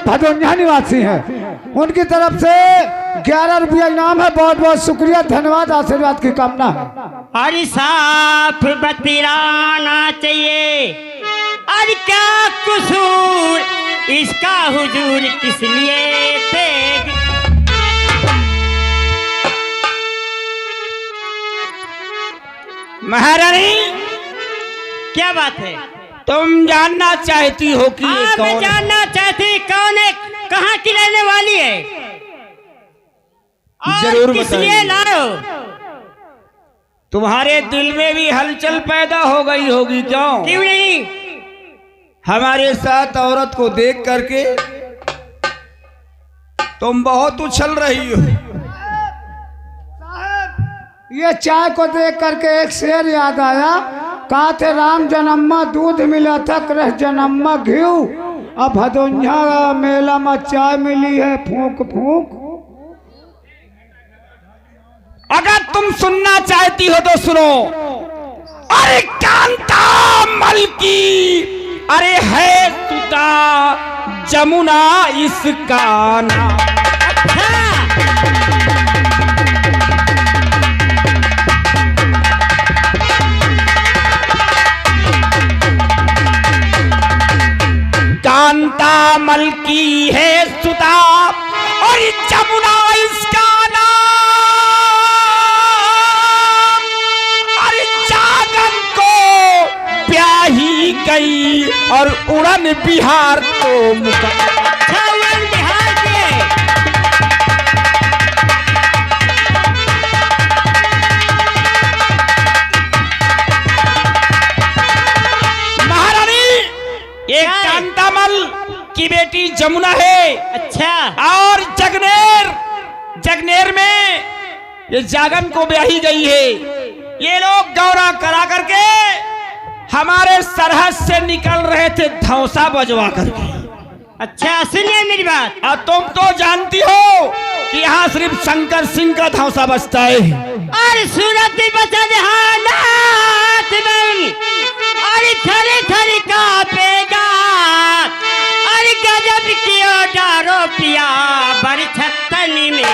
भदोनिया निवासी हैं। उनकी तरफ से 11 रुपया इनाम है। बहुत बहुत शुक्रिया, धन्यवाद, आशीर्वाद की कामना है। अरे साफ बतलाना चाहिए, अरे क्या कसूर इसका हुजूर किस लिए थे। महारानी क्या बात है? तुम जानना चाहती हो कि ये मैं कौन? जानना चाहती कौन है, कहाँ की रहने वाली है और जरूर किस बताइए। लिए लाओ। तुम्हारे दिल में भी हलचल पैदा हो गई होगी, क्यों? क्यों नहीं? हमारे साथ औरत को देख करके तुम बहुत उछल रही हो। ये चाय को देख करके एक शेर याद आया। कहा थे राम जन्म दूध मिला था, कृष्ण जन्म घी, अब भदोनिया मेला में चाय मिली है फूंक फूंक। अगर तुम सुनना चाहती हो तो सुनो। अरे कांता मलकी, अरे है सुता जमुना इसका नाम। कांता मलकी है सुता और जमुना इसका नाम। अरे जागन को ब्याही गई और उड़न बिहार तो मुका। उड़न बिहार के महारानी एक कांतामल की बेटी जमुना है। अच्छा, और जगनेर में ये जागन को ब्याही गई है। ये लोग गौरा करा करके हमारे सरहद से निकल रहे थे धौसा बजवा करके। अच्छा सुनिए मेरी बात। और तुम तो जानती हो कि यहाँ सिर्फ शंकर सिंह का धौसा बजता है। और सूरत बचा जहानात में, अरे थरी थरी कांपेगा, अरे गजब कियो डारो पिया बड़ी छत्तनी में।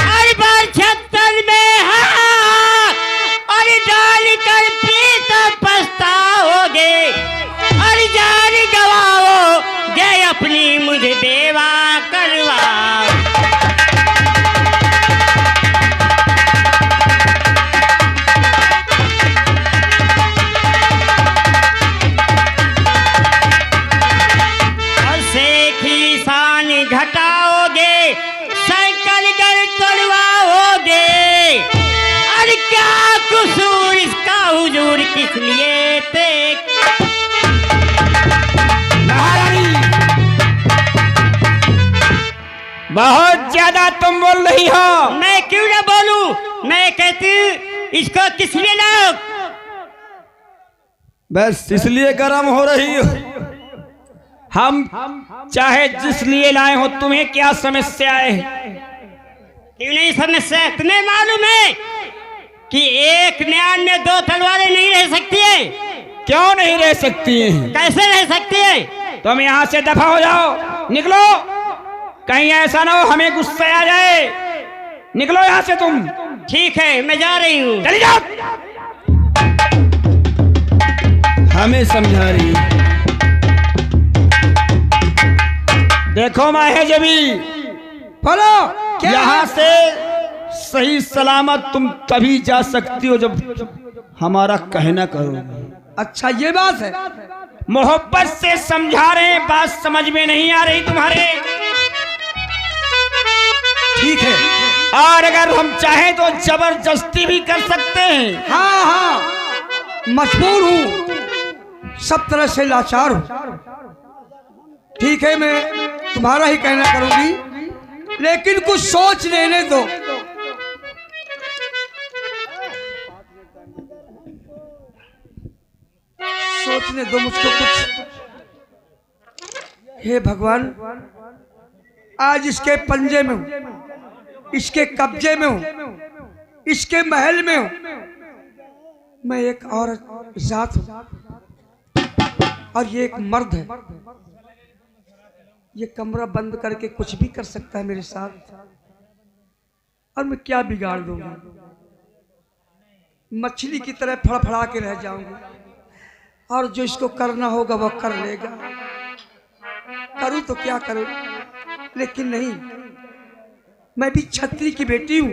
अरे बार छत्तन में हाँ, अरे डाल कर पीत पछताओगे, अरे जान गवाओ गए अपनी मुझे बेवा करवाओ। घटाओगे शंकर गढ़ तोड़वाओगे, अरे क्या कसूर इसका हुजूर किस लिए थे। बहुत ज्यादा तुम बोल रही हो। मैं क्यों ना बोलूं, मैं कहती इसको किस लिए लाओ। बस इसलिए गर्म हो रही हो। हम चाहे जिस लिए लाए हो, तुम्हें क्या समस्या है? क्यों नहीं समस्या? तुम्हें मालूम है कि एक न्याय में दो तलवारें नहीं रह सकती है। क्यों नहीं रह सकती हैं? कैसे रह सकती है? तुम यहाँ से दफा हो जाओ, निकलो। कहीं ऐसा ना हो हमें गुस्सा आ जाए। निकलो यहाँ से तुम। ठीक है, मैं जा रही हूँ। चली जाओ। हमें समझा रही। देखो माहे जबी, बोलो यहाँ से सही सलामत तुम तभी जा सकती हो जब हमारा कहना करोगे। अच्छा ये बात है। मोहब्बत से समझा रहे हैं, बात समझ में नहीं आ रही तुम्हारे। ठीक है। और अगर हम चाहें तो जबरदस्ती भी कर सकते हैं। हाँ हाँ, मजबूर हूँ, सब तरह से लाचार हूँ। ठीक है, मैं तुम्हारा ही कहना करूंगी, लेकिन कुछ सोच लेने दो। सोचने दो मुझको कुछ। हे भगवान, आज इसके पंजे में हूं। इसके कब्जे में हूं, इसके महल में हूं। मैं एक औरत जात हूं और ये एक मर्द है। ये कमरा बंद करके कुछ भी कर सकता है मेरे साथ, और मैं क्या बिगाड़ दूंगा? मछली की तरह फड़फड़ा के रह जाऊंगी, और जो इसको करना होगा वो कर लेगा। करूं तो क्या करूं, लेकिन नहीं, मैं भी छत्री की बेटी हूं,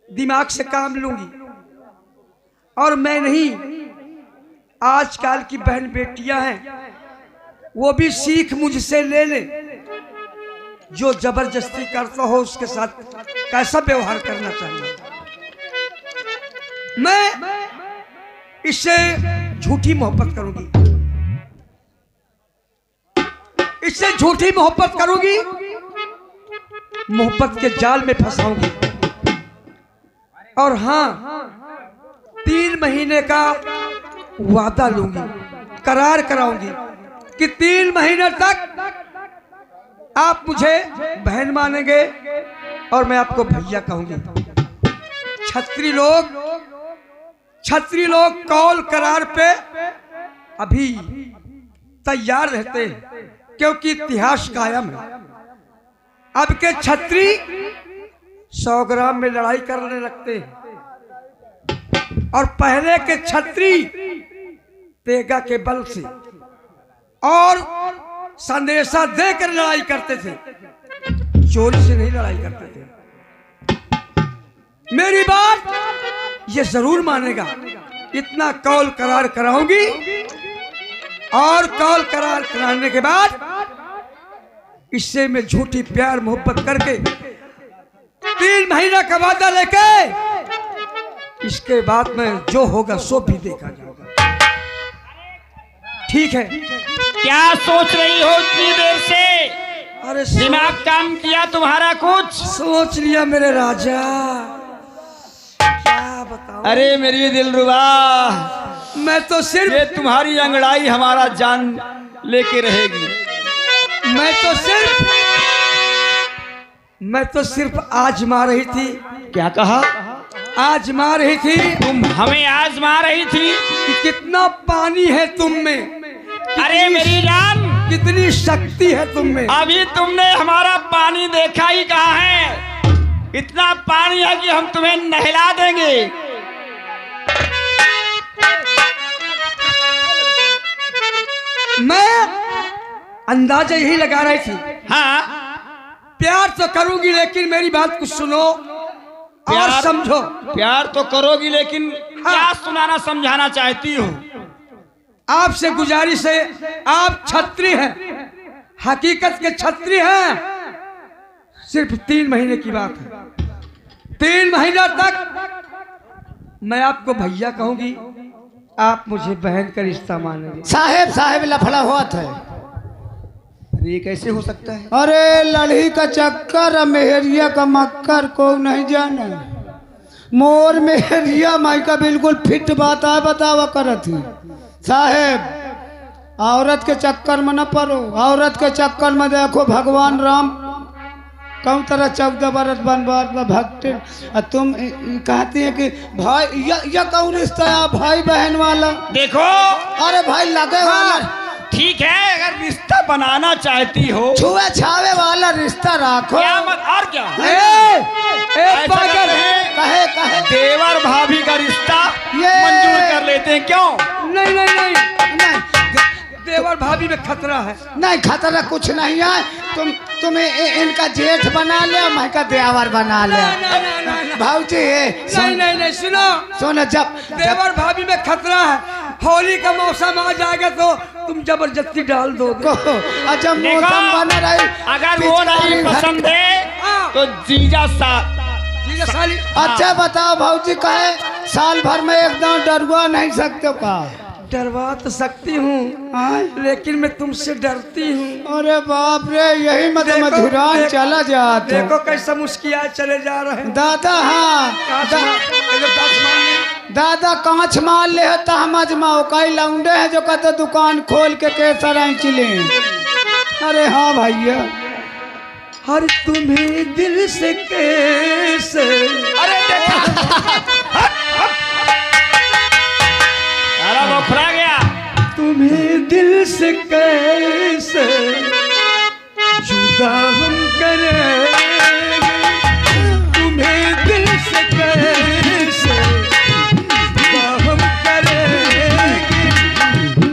दिमाग से काम लूंगी। और मैं नहीं, आजकल की बहन बेटियां हैं, वो भी सीख मुझसे ले ले। जो जबरदस्ती करता हो उसके साथ कैसा व्यवहार करना चाहिए। मैं इससे झूठी मोहब्बत करूंगी, इससे झूठी मोहब्बत करूंगी, मोहब्बत के जाल में फंसाऊंगी। और हाँ, 3 महीने का वादा लूंगी, करार कराऊंगी कि 3 महीने तक आप मुझे बहन मानेंगे और मैं आपको भैया कहूंगी। छत्री लोग कौल करार पे अभी तैयार रहते हैं, क्योंकि इतिहास कायम है। अब के छत्री 100 ग्राम में लड़ाई करने लगते हैं, और पहले के छत्री तेगा के बल से और संदेशा देकर लड़ाई करते थे, चोरी से नहीं लड़ाई करते थे। मेरी बात ये जरूर मानेगा। इतना कौल करार कराऊंगी, और कौल करार कराने के बाद इससे मैं झूठी प्यार मोहब्बत करके 3 महीना का वादा लेके इसके बाद में जो होगा सो भी देखा जाएगा। ठीक है? क्या सोच रही हो इतनी देर से? अरे दिमाग काम किया तुम्हारा कुछ? सोच लिया मेरे राजा, क्या बताऊं? अरे मेरी दिलरुबा, मैं तो सिर्फ ये तुम्हारी अंगड़ाई हमारा जान लेके रहेगी। मैं तो सिर्फ आजमा रही थी। क्या कहा? आजमा रही थी तुम हमें आजमा रही थी कि कितना पानी है तुम में, अरे मेरी जान, कितनी शक्ति है तुम में। अभी तुमने हमारा पानी देखा ही कहाँ है? इतना पानी है कि हम तुम्हें नहला देंगे। मैं अंदाजा यही लगा रही थी। हाँ, प्यार तो करूंगी, लेकिन मेरी बात कुछ सुनो और समझो। प्यार तो करोगी, लेकिन क्या सुनाना समझाना चाहती हो? आपसे गुजारिश है, आप छत्री हैं, हकीकत के छत्री हैं। सिर्फ 3 महीने की बात है। 3 महीना तक मैं आपको भैया कहूंगी, आप मुझे बहन का रिश्ता मानेंगे। साहेब लफड़ा हुआ था। अरे ये कैसे हो सकता है? अरे लड़ही का चक्कर, मेहरिया का मक्कर को नहीं जाने। मोर मेहरिया माई का बिल्कुल फिट बात है, बतावा करत ही। साहेब, औरत के चक्कर में न पड़ो। औरत के चक्कर में देखो भगवान राम कौन तरह 14 बरस बनवास में भक्ति, तुम कहती है कि भाई यह कौन रिश्ता है? भाई बहन वाला। देखो, अरे भाई लगे वाला, ठीक है, अगर रिश्ता बनाना चाहती हो, छुए छावे वाला रिश्ता रखो। क्या मत और क्या ए पागल, कहे देवर भाभी का रिश्ता ये मंजूर कर लेते हैं। क्यों? नहीं नहीं नहीं, नहीं देवर भाभी में खतरा है। नहीं, खतरा कुछ नहीं है। तुम इनका जेठ बना ले, मैं का देवर बना ले। भाऊजी नहीं, सुनो, जब देवर भाभी में खतरा है। होली का मौसम आ जाएगा तो तुम जबरदस्ती डाल दो। जब मौसम बना रही, अगर वो नहीं पसंद है तो जीजा साली। अच्छा बताओ भाऊजी, कहे साल भर में एकदम डरवा नहीं सकते का? डरवा तो सकती हूँ, लेकिन मैं तुमसे डरती हूँ। अरे बाप रे, यही मतलब मधुरान चला जाता। देखो कैसा मुस्कियाए चले जा रहे हैं। दादा, हाँ दादा कांच मार ले तो हम अजमाओ। कई लौंडे हैं जो कहते दुकान खोल के केसर चले। अरे हाँ भैया, हर तुम्हें दिल से कैसे, अरे देखा, अरे वो फरा गया। तुम्हें दिल से कैसे जुदा हम करेंगे, तुम्हें दिल से कैसे जुदा हम करेंगे,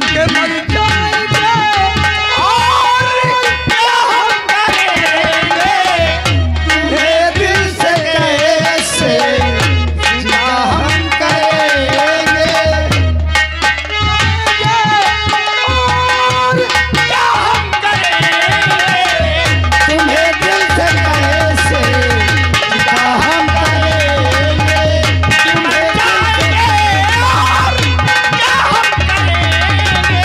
कि मर जाएंगे और क्या हम करेंगे, तुम्हें दिल से कैसे जुदा हम करेंगे, और क्या हम करेंगे, तुम्हें दिल से कैसे जुदा हम करेंगे, तुम्हें जाएंगे और क्या हम करेंगे,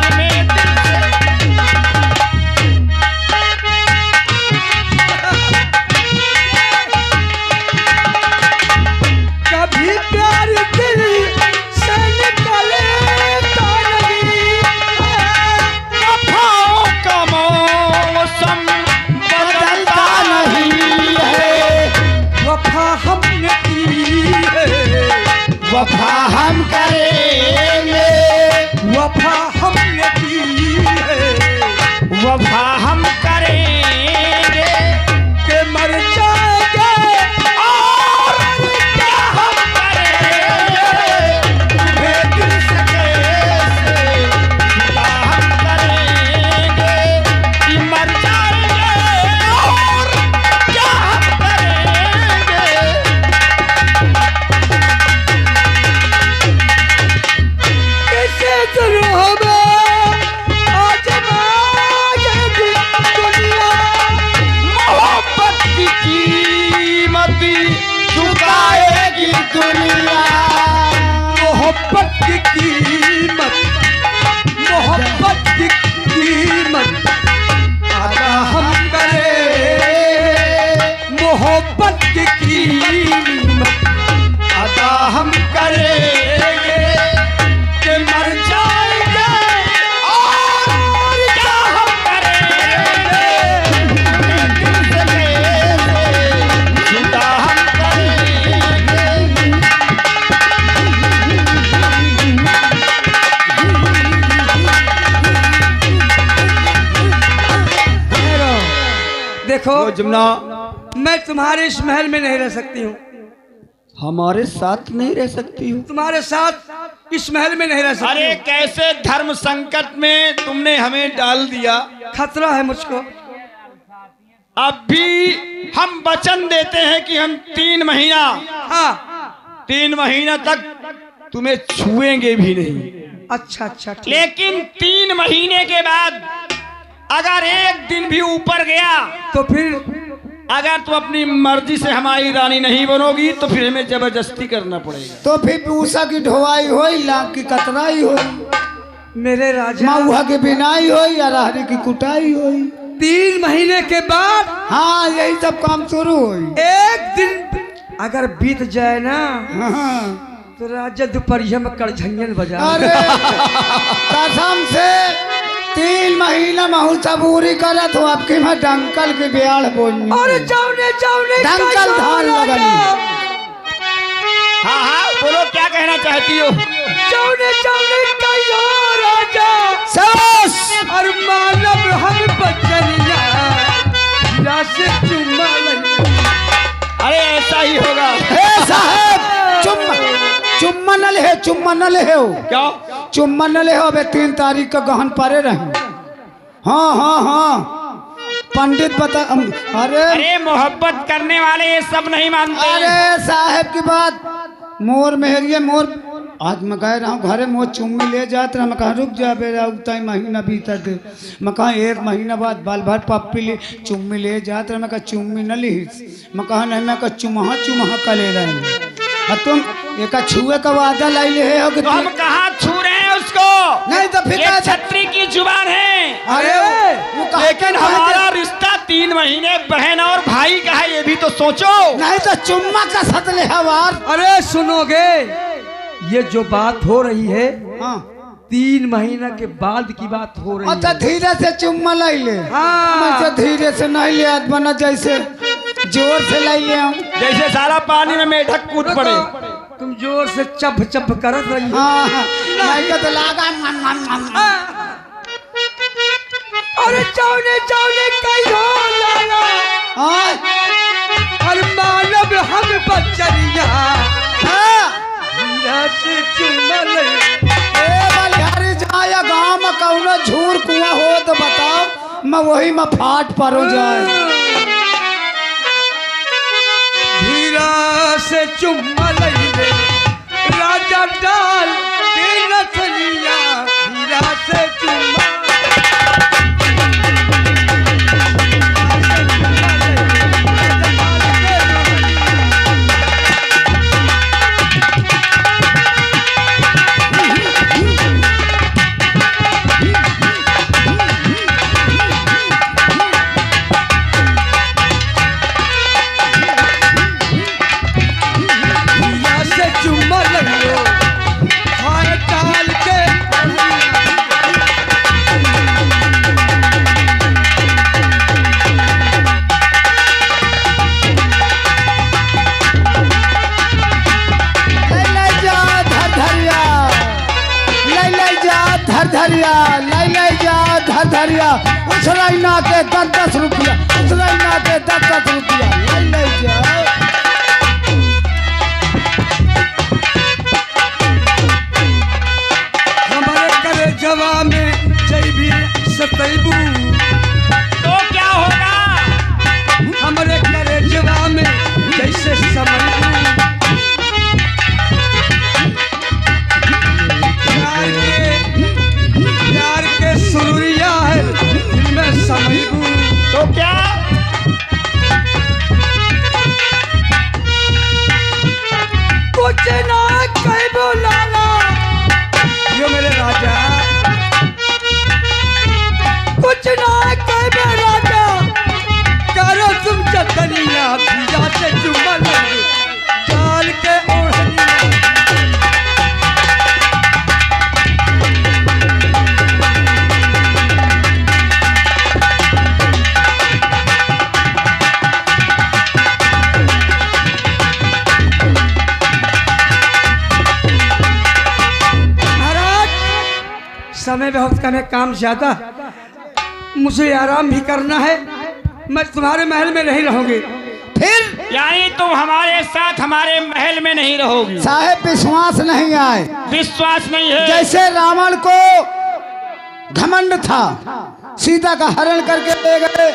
तुम्हें दिल से। कभी प्यार दिल से निकले तो नहीं वफाओं का मौसम बदलता नहीं है, वफा हमने की है, वफा हम करेंगे, वफा हमने की है, वफा हम करेंगे, कि मर जाएंगे और क्या हम करेंगे, तुम्हें दिल से कैसे जुदा हम करेंगे, कि मर जाएंगे और क्या हम करेंगे। किसे दुनिया में आजमाएगी दुनिया, मोहब्बत की कीमत चुकाएगी दुनिया, मोहब्बत की कीमत, मोहब्बत की कीमत अदा हम करें, मोहब्बत की कीमत अदा हम करेंगे, कि मर जाएंगे और क्या हम करेंगे, दिल से कैसे जुदा हम करेंगे। देखो वो जमुना मैं तुम्हारे इस महल में नहीं रह सकती हूँ, हमारे साथ नहीं रह सकती हो। तुम्हारे साथ इस महल में नहीं रह सकती अरे हूँ। कैसे धर्म संकट में तुमने हमें डाल दिया। खतरा है मुझको। अब भी हम वचन देते हैं कि हम 3 महीना, हाँ 3 महीना तक तुम्हें छुएंगे भी नहीं, अच्छा अच्छा ठीक। लेकिन 3 महीने के बाद अगर एक दिन भी ऊपर गया, तो फिर अगर तुम अपनी मर्जी से हमारी रानी नहीं बनोगी तो फिर हमें जबरदस्ती करना पड़ेगा। तो फिर पूसा की ढोवाई होई, लाख की कतराई होई, मेरे राजा मऊहा की बिनाई होई, अरहरी की कुटाई होई। 3 महीने के बाद हाँ यही सब काम शुरू होई। एक दिन अगर बीत जाए ना, हाँ। तो राजा दोपहरिया में कड़झंगन बजा। अरे कसम से 3 महीना महू सबूरी करत हो, अब की मैं डंकल की ब्याह बोलनी। और जाऊने जाऊने डंकल धान लगनी। हाँ हाँ बोलो क्या कहना चाहती हो। जाऊने जाऊने कहियो राजा सस और मानव हम बचनिया से चुम्मा लगी। अरे ऐसा ही होगा। हे साहब चुम्मा न ले, चुम्मा न ले हो, क्या चुम्मा न ले हो। अबे 3 तारीख का गहन परे रहे। हाँ हाँ हाँ पंडित बता। अरे अरे मोहब्बत करने वाले ये सब नहीं मानते। अरे साहब की बात मोर मेहरिए मोर। आज मैं कह रहा हूँ घरे मोर चुम्मी ले जाते रहा। मैं कहा रुक जा बेरा उतना ही महीना बीता दे। मैं कहा 1 महीना बाद बाल भर पप्पी ले चुम्मी ले जाते रहा। मैं कहा चुम्मी न ली। मैं कहा नहीं, मैं कहा चुमहा चुमहा का ले रहे हैं। और तुम एक छुए का वादा लाई ले हो कि तो हम कहाँ छू रहे हैं उसको। नहीं तो फिर ये क्या- छत्री की जुबान है। अरे वो कहा लेकिन कि हमारा रिश्ता 3 महीने बहन और भाई का है, ये भी तो सोचो। नहीं तो चुम्मा का सतले हवार। अरे सुनोगे, ये जो बात हो रही है हाँ 3 महीना के बाद की बात हो रही अच्छा है। धीरे से चुम्मा लाई ले। हाँ। मैं तो धीरे से नहीं ले आज बना, जैसे जोर से लाई ले आऊं। जैसे सारा पानी में मेढक कूद पड़े। तुम जोर से चप चप करत रही हो। हाँ हाँ, नहीं को तो लागा अरे चौने चौने कई हो लाला, हाँ अरे मानव हम बच्चरिया हाँ। हीरा से चुम्मा ले। ए बलिहारी जाया गाँव में कौनो झूर कुआं हो तो बताओ, मैं वही में फाट पर हो जाए। हीरा से चुम्मा ले ले राजा डाल के नथनिया, हीरा से चुम्मा धरिया उसराइना के 10-10 रुपया, उसराइना के 10-10 रुपया ले जाओ। हमारे करे जवा में जैबी सतैबू तो क्या होगा? हमारे करे जवा में जैसे समैबू, प्यार के सुरुरिया है दिल में समैबू। तो क्या? कुछ ना कहबो लाला, यो मेरे राजा, कुछ ना कहबो राजा, करो तुम चतनिया, भीजा से चुम्मा ले डाल के ओढ़निया। समय बहुत कम है, काम ज्यादा, मुझे आराम भी करना है, मैं तुम्हारे महल में नहीं रहूंगी। फिर यानी तुम हमारे साथ हमारे महल में नहीं रहोगी? साहेब विश्वास नहीं आए। विश्वास नहीं है? जैसे रावण को घमंड था, सीता का हरण करके ले गए,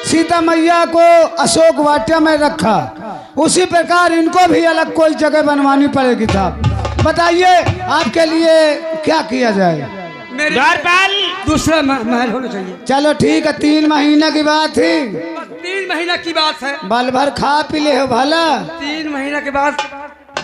सीता मैया को अशोक वाटिया में रखा, उसी प्रकार इनको भी अलग कोई जगह बनवानी पड़ेगी। था बताइए आपके लिए क्या किया जाए? द्वारपाल, दूसरा महल होना चाहिए। चलो ठीक है, 3 महीना की बात थी, 3 महीना की बात है। बाल भर खा पी ले हो भला। 3 महीना के बाद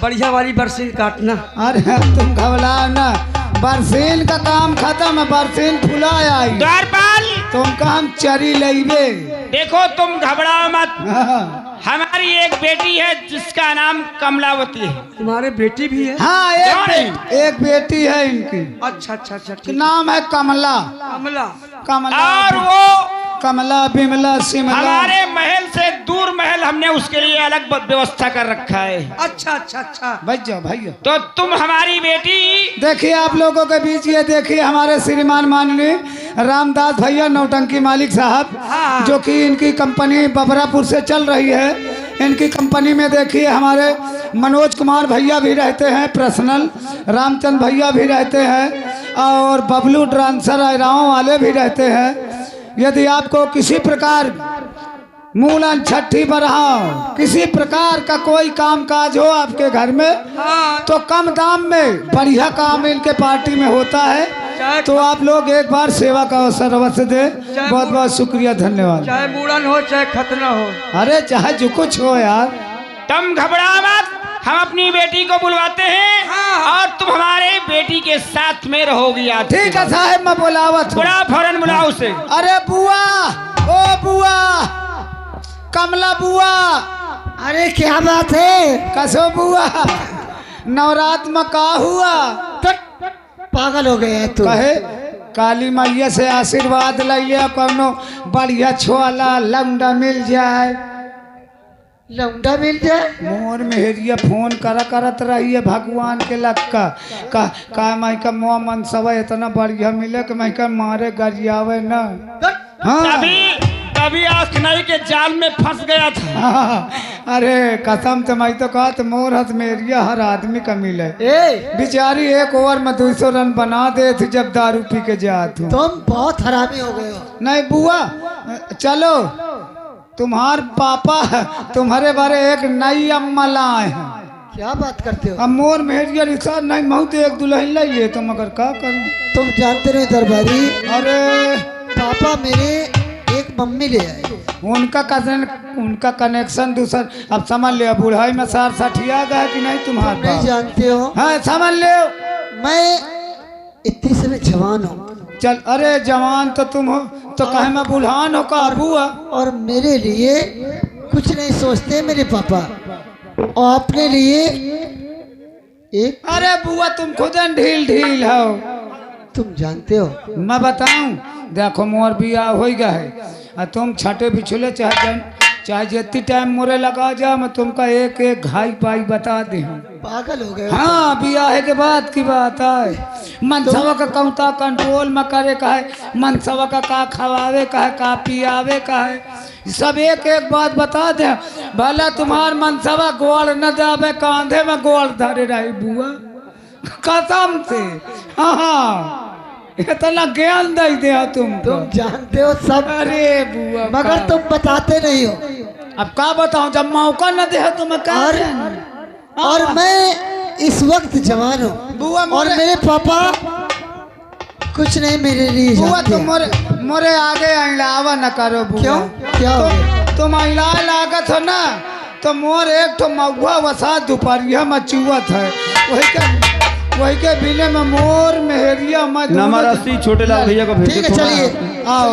बढ़िया वाली बरसीन काटना। अरे तुम घबराओ ना, बरसीन का काम खत्म है, बरसीन फुला आई। द्वारपाल, तुमका हम चरी लेबे। देखो तुम घबराओ मत, हाँ हमारी एक बेटी है जिसका नाम कमलावती है। तुम्हारे बेटी भी है? हाँ, एक बेटी है इनकी। अच्छा अच्छा अच्छा, ठीक। नाम है कमला। कमला, कमला और वो कमला बिमला सिमला। हमारे महल से दूर महल हमने उसके लिए अलग व्यवस्था कर रखा है। अच्छा अच्छा अच्छा। बच जाओ भैया। तो तुम हमारी बेटी, देखिए आप लोगों के बीच ये देखिए हमारे श्रीमान माननीय रामदास भैया नौटंकी मालिक साहब, जो कि इनकी कंपनी बबरापुर से चल रही है। इनकी कंपनी में देखिए हमारे मनोज कुमार भैया भी रहते हैं, पर्सनल रामचंद्र भैया भी रहते हैं, और बबलू डांसर आयराओं वाले भी रहते हैं। यदि आपको किसी प्रकार मूलन छठी बरहा किसी प्रकार का कोई काम काज हो आपके घर में, तो कम दाम में बढ़िया काम इनके पार्टी में होता है। तो आप लोग एक बार सेवा का अवसर अवश्य दे। बहुत बहुत शुक्रिया, धन्यवाद। चाहे मूड़न हो चाहे खतना हो। अरे चाहे जो कुछ हो यार। तुम घबरा मत, हम अपनी बेटी को बुलवाते हैं और तुम हमारे बेटी के साथ में रहोगी। ठीक है साहब, मैं बुलावत हूँ। बुला, फौरन बुलाओ उसे। अरे बुआ, ओ बुआ, कमला बुआ। अरे क्या बात है? कसो बुआ, नवरात्र में का हुआ? पागल हो गया है तू। कहे काली मैया से आशीर्वाद लिया कोनो बढ़िया छोला लौंडा मिल जाए। लौंडा मिल जाए? मोर मेहरिया फोन करत रही है भगवान के लक्का का माई का मुँह मन सब इतना बढ़िया मिले कि माई का मारे गरियावे न। हाँ तभी आँख नहीं के जाल में फंस गया था। हाँ, अरे कसम से मैं तो कहा तो मोर हथ मेरिया हर आदमी का मिले। बेचारी एक ओवर में 200 रन बना दे थी जब दारू पी के जात हूँ। तुम बहुत हरामी हो गए हो। नहीं बुआ चलो तुम्हार पापा तुम्हारे बारे एक नई अम्मा लाए हैं। क्या बात करते हो? अब मोर मेहरिया रिश्ता नहीं महू तो एक दुल्हन ले तुम मगर क्या करूं। तुम जानते रहो दरबारी, अरे पापा मेरे एक मम्मी ले आए। उनका कनेक्शन दूसर। अब समझ ले बुढ़ाई में 60-60 गया कि नहीं तुम्हारे नहीं पास? जानते हो हाँ समझ ले। मैं इतनी समय जवान हूँ। चल अरे जवान तो तुम हो तो कहे मैं बुढ़ान हो का बुआ। और मेरे लिए कुछ नहीं सोचते मेरे पापा, और अपने लिए एक। अरे बुआ तुम खुद ढील हो। तुम जानते हो मैं बताऊं देखो मोर बिया हो गया है। तुम छठे बिछुले चाहे जितनी टाइम मोरे लगा जा मैं तुमका एक एक घाई पाई बता दे। पागल हो गए। हाँ बियाह के बाद की बात है। मनसवा का कौता कंट्रोल में करे का है, मनसवा का खवावे का है, का पियावे का है, सब एक एक बात बता दे। भला तुम्हार मनसवा गोड़ न जावे कांधे में गोड़ धरे रही बुआ कसम से। हाँ इतना ज्ञान दे दिया तुम जानते हो सब। अरे बुआ मगर तुम बताते नहीं हो। अब क्या बताऊं जब मौका न दे तुम्हें क्या। और मैं इस वक्त जवान हूँ बुआ और मेरे पापा कुछ नहीं मेरे लिए बुआ जानते तुम हैं। मोरे आगे अलावा न करो बुआ। क्यों? क्या हो गया? तुम अला लागत हो ना तो मोर एक तो महुआ वसा दोपहरिया में चुवत है वही के बिले में मोर मेहरिया मत नमरसी छोटे लाल भैया को भेजो। ठीक है चलिए। आओ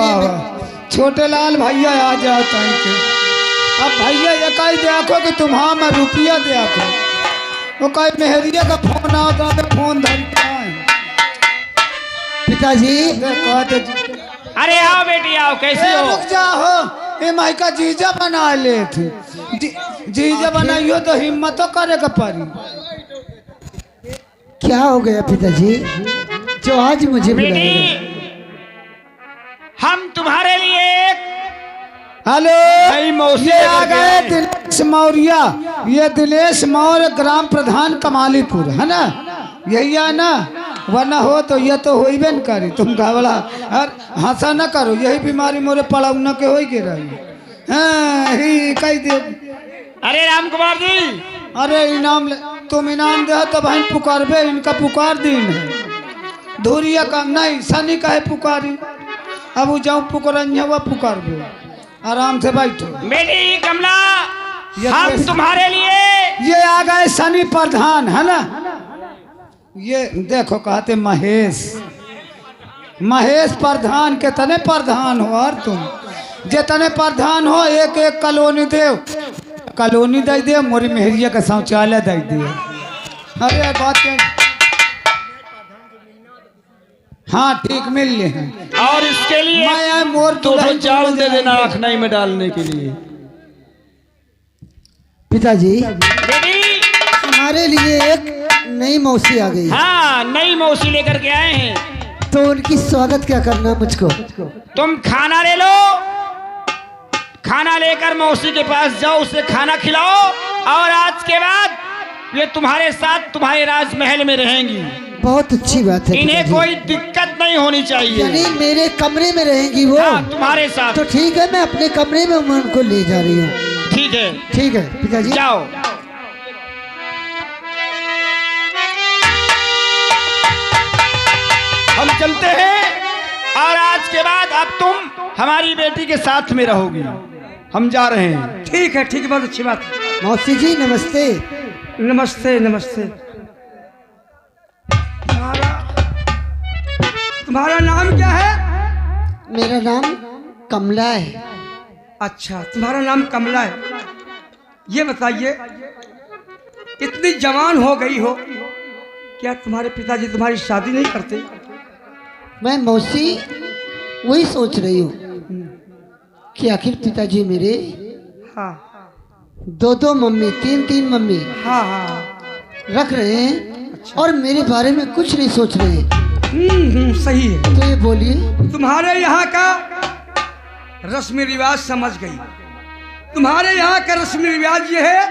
छोटे लाल भैया आ जाओ के। अब भैया ये कही देखो कि तुम्हारा में रुपया देखो वो कहीं मेहरिया का फोन आता तो फोन धरता है। पिताजी अरे आओ बेटी आओ, कैसे हो? रुक जाओ ये माई का जीजा बना ले थी। जीजा बनाइयो तो हिम्मत करे का पड़ी। क्या हो गया पिताजी जो आज मुझे बुलाया? बेटी हम तुम्हारे लिए एक हेलो ये आ गए दिनेश मौर्य। ये दिनेश मौर्य ग्राम प्रधान कमालीपुर है ना, यही है ना? वरना हो तो ये तो हो न करी। तुम घबरा हंसा न करो, यही बीमारी मोरे पड़ौना के हो के रही। हाँ ही कही दे। अरे राम कुमार जी अरे इनाम तुम इनाम दे तो भाई पुकारबे, इनका पुकार दिन है धूरिया का नहीं सनी का है पुकारी। अब वो जाऊँ पुकारंजा हुआ पुकारबे, आराम से बैठो। बेटी कमला हम तुम्हारे लिए ये आ गए सनी प्रधान है ना। ये देखो कहते महेश प्रधान के तने प्रधान हो और तुम जितने प्रधान हो एक एक कॉलोनी दे दे मोरी मेहरिया का शौचालय दे दिए। अरे बात हाँ ठीक मिल लिए हैं। और इसके लिए मैं मोर तो चावल दे देना रखनाई में डालने के लिए। पिताजी बेटी हमारे लिए एक नई मौसी आ गई। हाँ नई मौसी लेकर के आए हैं, तो उनकी स्वागत क्या करना मुझको? तुम खाना ले लो, खाना लेकर मौसी के पास जाओ, उसे खाना खिलाओ और आज के बाद ये तुम्हारे साथ तुम्हारे राजमहल में रहेंगी। बहुत अच्छी बात है इन्हें पिताजी। कोई दिक्कत नहीं होनी चाहिए। यानी मेरे कमरे में रहेंगी वो? हाँ, तुम्हारे साथ। तो ठीक है मैं अपने कमरे में उनको ले जा रही हूँ। ठीक है ठीक है पिताजी जाओ। हम चलते हैं और आज के बाद अब तुम हमारी बेटी के साथ में रहोगी। हम जा रहे हैं। ठीक है बहुत अच्छी बात है। मौसी जी नमस्ते। नमस्ते नमस्ते। तुम्हारा नाम क्या है? मेरा नाम कमला है। अच्छा तुम्हारा नाम कमला है। ये बताइए इतनी जवान हो गई हो क्या तुम्हारे पिताजी तुम्हारी शादी नहीं करते? मैं मौसी वही सोच रही हूँ कि आखिर पिताजी मेरे हाँ 2 मम्मी 3 मम्मी हाँ हाँ। रख रहे हैं और मेरे बारे में कुछ नहीं सोच रहे हैं। सही है। तो ये बोलिए, तुम्हारे यहाँ का रस्म रिवाज समझ गई। तुम्हारे यहाँ का रस्म रिवाज ये है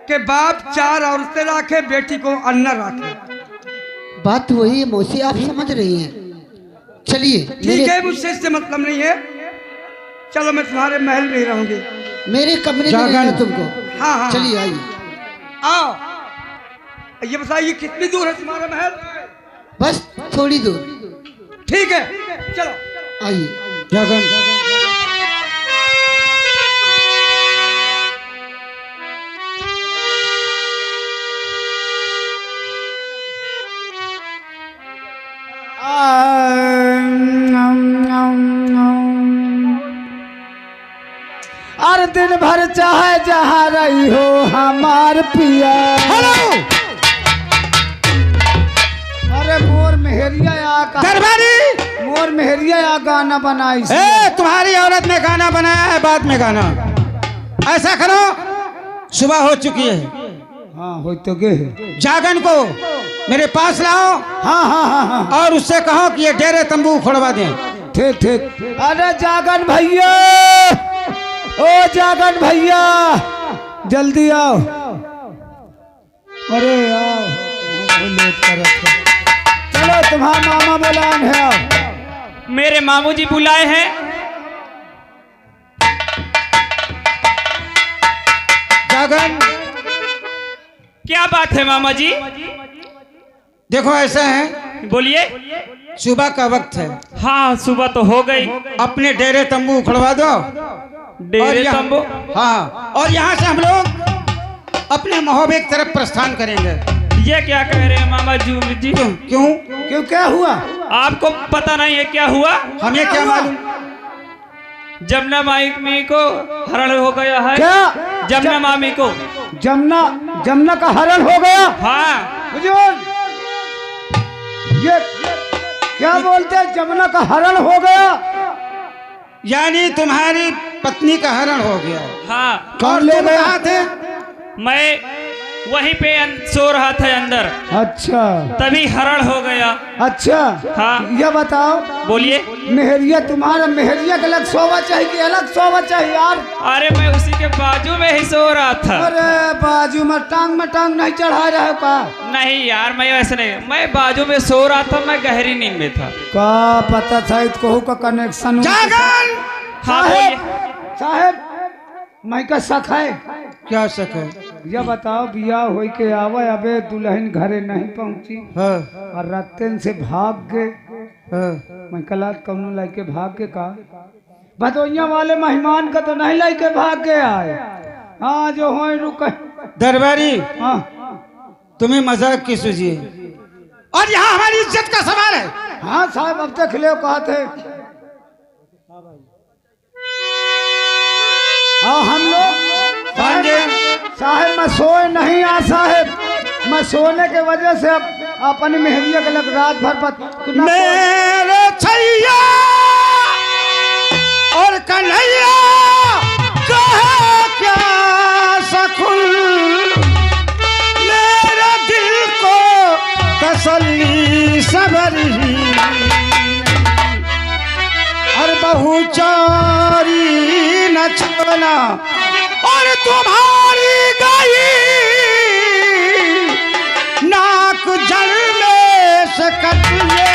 कि बाप 4 औरतें रखे, बेटी को अन्ना रखे। बात वही है मौसी, आप समझ रही हैं। चलिए ठीक है, मुझसे इससे मतलब नहीं है। चलो मैं तुम्हारे महल में ही रहूंगी। मेरे कमरे में रहना तुमको। हाँ हाँ। चलिए आइए। आओ, ये बताइए कितनी दूर है तुम्हारा महल? बस थोड़ी दूर। ठीक है, चलो आइए। जगन अरे दिन भर चाहे जहाँ रही हो हमार पिया। अरे मोर मेहरिया आ दरबारी मोर मेहरिया आ गाना बनाई से। तुम्हारी औरत ने गाना बनाया है, बाद में गाना। ऐसा करो, सुबह हो चुकी है, हाँ हो तो गे। जागन को मेरे पास लाओ। हाँ हाँ हाँ हाँ और उससे कहो कि ये डेरे तंबू उखड़वा दें। ठीक ठीक। अरे जागन भैया, ओ जागन भैया जल्दी आओ। अरे आओ, लेट कर रखे। चलो तुम्हारा मामा बुलान है, आओ। मेरे मामू जी बुलाए हैं। जागन, क्या बात है मामा जी? देखो ऐसा है, बोलिए। सुबह का वक्त है, हाँ सुबह तो हो गई। अपने डेरे तंबू उखड़वा दो। डेरे यहाँ- तंबू? हाँ, और यहाँ से हम लोग अपने महोबे की तरफ प्रस्थान करेंगे। ये क्या कह रहे हैं मामा जी? क्यों? क्यों क्या हुआ? आपको पता नहीं है क्या हुआ? हमें क्या मालूम? जमुना मामी को हरण हो गया है। क्या? जमुना मामी को जमुना का हरण हो गया? हाँ। हुजूर, ये क्या बोलते हैं? जमुना का हरण हो गया? यानी तुम्हारी पत्नी का हरण हो गया। हाँ, कौन और ले तुम गया? कहाँ थे? मैं वहीं पे सो रहा था अंदर, अच्छा तभी हरण हो गया। अच्छा। हाँ। ये बताओ, बोलिए। मेहरिया तुम्हारा मेहरिया का अलग सोवा चाहिए कि अलग सोवा चाहिए यार? अरे मैं उसी के बाजू में ही सो रहा था। अरे बाजू में टांग नहीं चढ़ा रहे हो का? नहीं यार, मैं वैसे नहीं, मैं बाजू में सो रहा था, मैं गहरी नींद में था। का पता था इसको का कनेक्शन? जागन! हाँ बोलिए। साहेब मैं का शक है। क्या शक है? यह बताओ, बिया हो के आवे, अबे दुल्हन घरे नहीं पहुंची हाँ, और रातन से भाग गए। हाँ। मैं कल कौनो लाइके भाग के का भदोइया वाले मेहमान का तो नहीं लाइके भाग के आए। हाँ जो हो रुक। दरबारी, हाँ तुम्हें मजाक की सूझी है और यहाँ हमारी इज्जत का सवाल है। हाँ साहब, अब तक ले कहा थे। हाँ हम लोग साहेब मैं सोए नहीं आ साहेब, मैं सोने के वजह से अब अपनी मेहरिया के लग रात भर पर मेरे छैया और कन्हैया कहे क्या सकुल, मेरे दिल को तसल्ली सबरी, और बहु चोरी न छोना और तुम्हारी गई नाक जल में से कटिए।